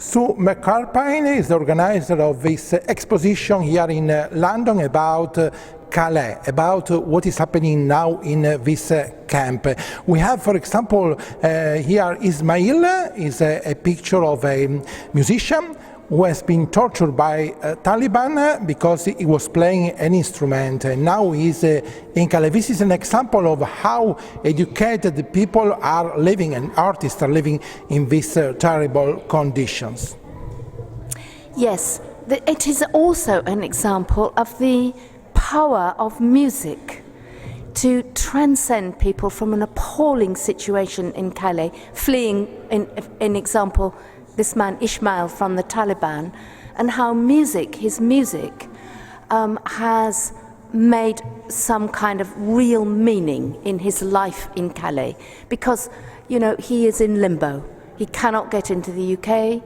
Sue McAlpine is the organizer of this exposition here in London about Calais, about what is happening now in this camp. We have, for example, here Ismail is a picture of a musician who has been tortured by Taliban because he was playing an instrument, and now he's in Calais. This is an example of how educated people are living and artists are living in these terrible conditions. Yes, it is also an example of the power of music to transcend people from an appalling situation in Calais, fleeing, in example, this man Ismail from the Taliban, and how his music has made some kind of real meaning in his life in Calais, because, you know, he is in limbo. He cannot get into the UK.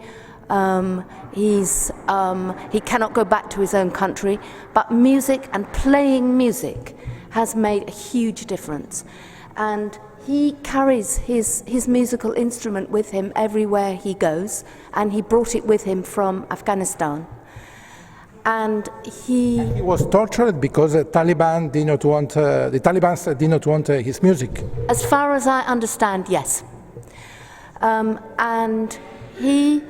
He cannot go back to his own country, but music and playing music has made a huge difference. And he carries his musical instrument with him everywhere he goes, and he brought it with him from Afghanistan. And he was tortured because the Taliban did not want the Taliban did not want his music. As far as I understand, yes. And he,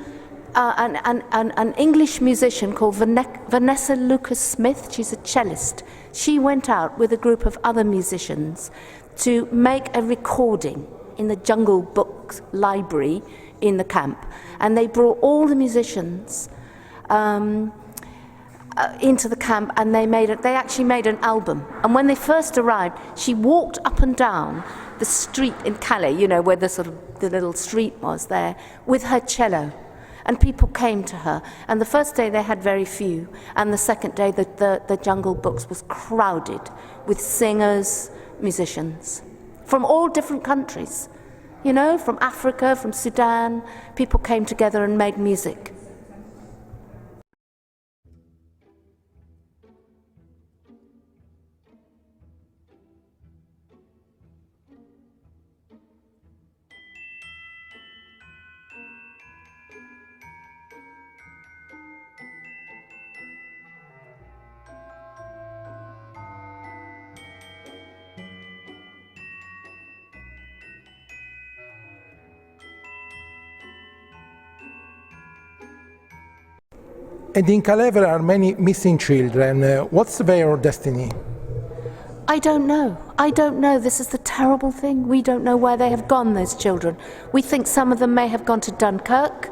an English musician called Vanessa Lucas-Smith, she's a cellist. She went out with a group of other musicians to make a recording in the Jungle Books library in the camp, and they brought all the musicians into the camp, and they actually made an album. And when they first arrived, she walked up and down the street in Calais, you know, where the little street was there, with her cello, and people came to her. And the first day they had very few, and the second day the Jungle Books was crowded with singers, musicians from all different countries, you know, from Africa, from Sudan. People came together and made music. And in Calais there are many missing children. What's their destiny? I don't know. I don't know. This is the terrible thing. We don't know where they have gone, those children. We think some of them may have gone to Dunkirk.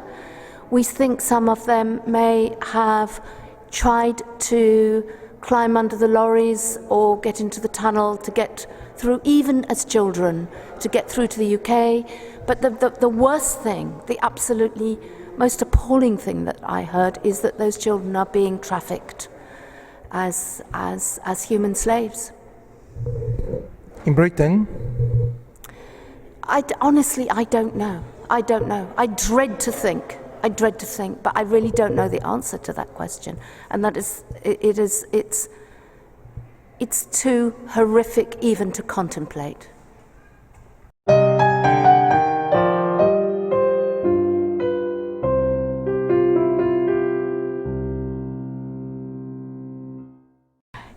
We think some of them may have tried to climb under the lorries or get into the tunnel to get through, even as children, to get through to the UK. But the worst thing, the absolutely most appalling thing that I heard, is that those children are being trafficked as human slaves. In Britain? Honestly, I don't know. I don't know. I dread to think, but I really don't know the answer to that question. And that is, it's too horrific even to contemplate.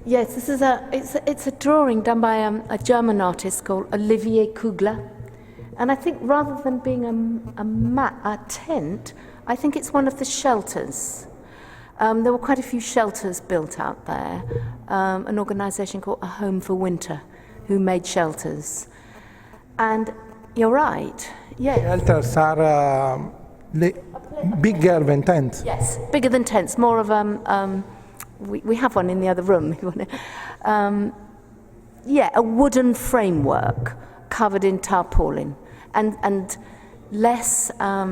Yes, this is it's a drawing done by a German artist called Olivier Kugler, and I think rather than being a tent, I think it's one of the shelters. There were quite a few shelters built out there. An organisation called A Home for Winter, who made shelters. And you're right. Yeah. Shelters are bigger than tents. Yes, bigger than tents. More of we have one in the other room. Yeah, a wooden framework covered in tarpaulin, and less. I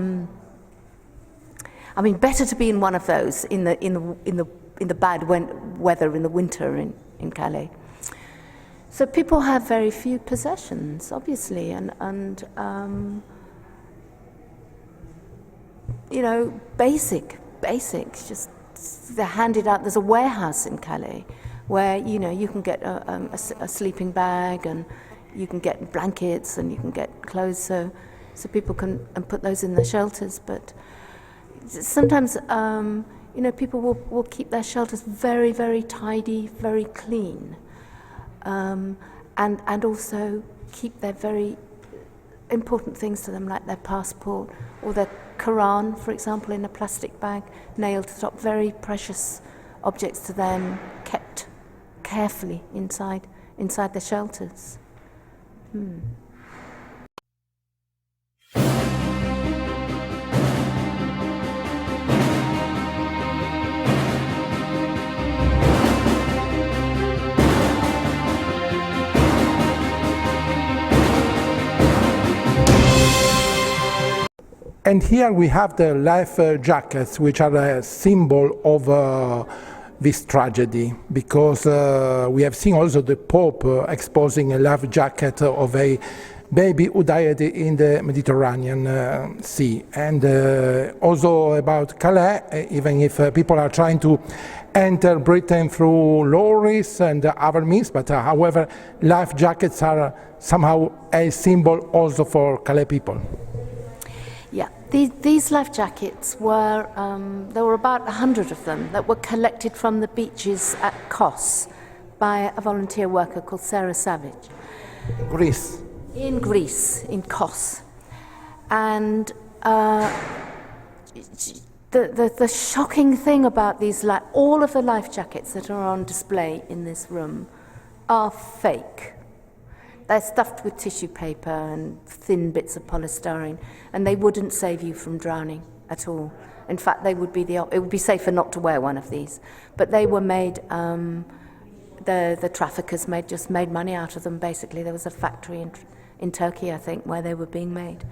mean, better to be in one of those in the bad weather in the winter in Calais. So people have very few possessions, obviously, and you know, basics, just. They're handed out. There's a warehouse in Calais where, you know, you can get a sleeping bag, and you can get blankets, and you can get clothes, so people can put those in the shelters. But sometimes, people will keep their shelters very, very tidy, very clean, and also keep their very important things to them, like their passport or their Quran, for example, in a plastic bag, nailed to the top. Very precious objects to them, kept carefully inside the shelters. And here we have the life jackets, which are a symbol of this tragedy, because we have seen also the Pope exposing a life jacket of a baby who died in the Mediterranean Sea. And also about Calais, even if people are trying to enter Britain through lorries and other means, but however, life jackets are somehow a symbol also for Calais people. Yeah, these life jackets were, there were about 100 of them that were collected from the beaches at Kos by a volunteer worker called Sarah Savage. Greece. In Greece, in Kos. And the shocking thing about these, all of the life jackets that are on display in this room are fake. They're stuffed with tissue paper and thin bits of polystyrene, and they wouldn't save you from drowning at all. In fact, it would be safer not to wear one of these. But they were made, the traffickers just made money out of them, basically. There was a factory in Turkey, I think, where they were being made.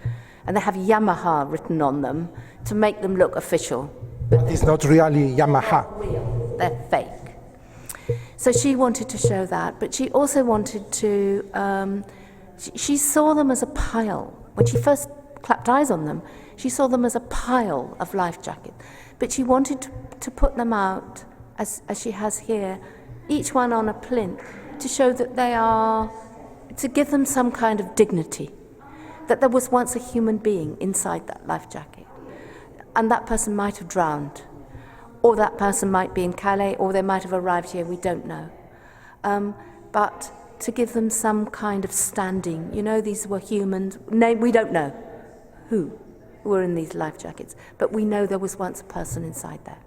And they have Yamaha written on them to make them look official. But it's not really Yamaha. They're real. They're fake. So she wanted to show that, but she also wanted to, she saw them as a pile. When she first clapped eyes on them, she saw them as a pile of life jackets. But she wanted to put them out, as she has here, each one on a plinth, to show that they are, to give them some kind of dignity, that there was once a human being inside that life jacket. And that person might have drowned. Or that person might be in Calais, or they might have arrived here, we don't know. But to give them some kind of standing, these were humans. We don't know who were in these life jackets, but we know there was once a person inside there.